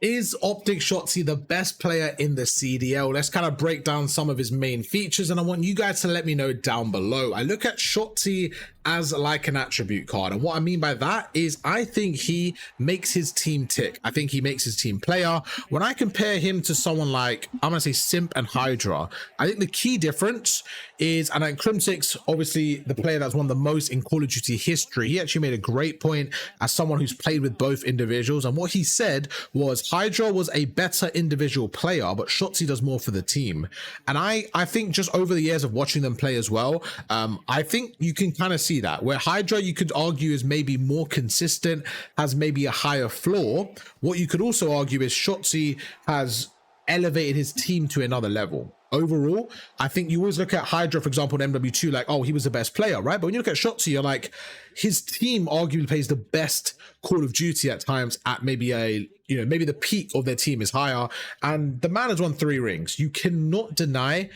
Is Optic Shotzzy the best player in the CDL? Let's kind of break down some of his main features, and I want you guys to let me know down below. I look at Shotzzy as like an attribute card, and what I mean by that is I think he makes his team tick. I think he makes his team player. When I compare him to someone like, I'm gonna say Simp and Hydra, I think the key difference is, and like Crimsix, obviously the player that's won the most in Call of Duty history, he actually made a great point as someone who's played with both individuals, and what he said was Hydra was a better individual player, but Shotzzy does more for the team. And I think just over the years of watching them play as well, I think you can kind of see that where Hydra, you could argue, is maybe more consistent, has maybe a higher floor. What you could also argue is Shotzzy has elevated his team to another level. Overall, I think you always look at Hydra, for example, in MW2, like, oh, he was the best player, right? But when you look at Shotzzy, you're like, his team arguably plays the best Call of Duty at times at maybe a, maybe the peak of their team is higher. And the man has won 3 rings. You cannot deny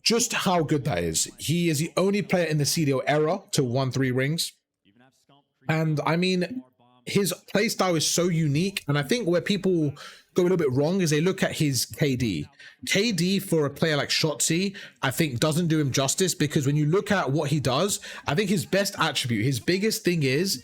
just how good that is. He is the only player in the CDL era to won 3 rings. And I mean, his playstyle is so unique. And I think where people go a little bit wrong is they look at his KD. KD for a player like Shotzzy, I think doesn't do him justice, because when you look at what he does, I think his best attribute, his biggest thing is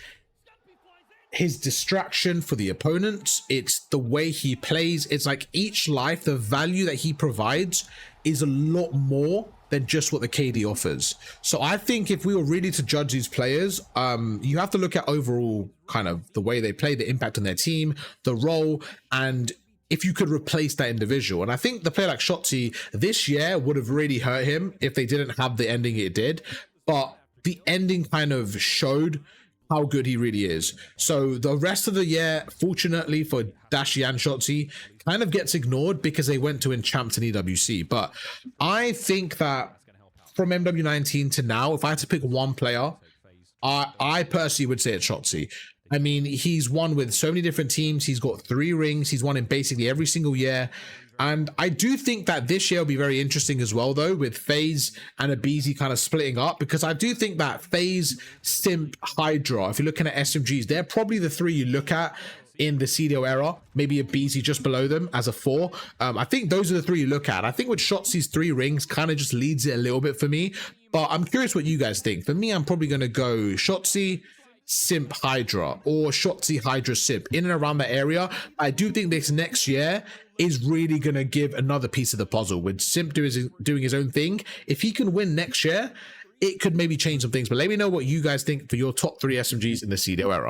his distraction for the opponents. It's the way he plays. It's like each life, the value that he provides is a lot more than just what the KD offers. So I think if we were really to judge these players, you have to look at overall kind of the way they play, the impact on their team, the role, and if you could replace that individual. And I think the player like Shotzzy this year would have really hurt him if they didn't have the ending it did. But the ending kind of showed how good he really is. So the rest of the year, fortunately for Dashi and Shotzzy, kind of gets ignored because they went to win champs in EWC. But I think that from MW19 to now, if I had to pick one player, I personally would say it's Shotzzy. I mean, he's won with so many different teams. He's got 3 rings. He's won in basically every single year. And I do think that this year will be very interesting as well, though, with FaZe and aBeZy kind of splitting up, because I do think that FaZe, Simp, Hydra, if you're looking at SMGs, they're probably the 3 you look at in the CDL era. Maybe aBeZy just below them as a 4. I think those are the 3 you look at. I think with Shotzzy's 3 rings kind of just leads it a little bit for me. But I'm curious what you guys think. For me, I'm probably going to go Shotzzy, Simp, Hydra, or Shotzzy, Hydra, Simp, in and around that area. I do think this next year is really going to give another piece of the puzzle with Simp doing his own thing. If he can win next year, it could maybe change some things. But let me know what you guys think for your top 3 SMGs in the CDL era.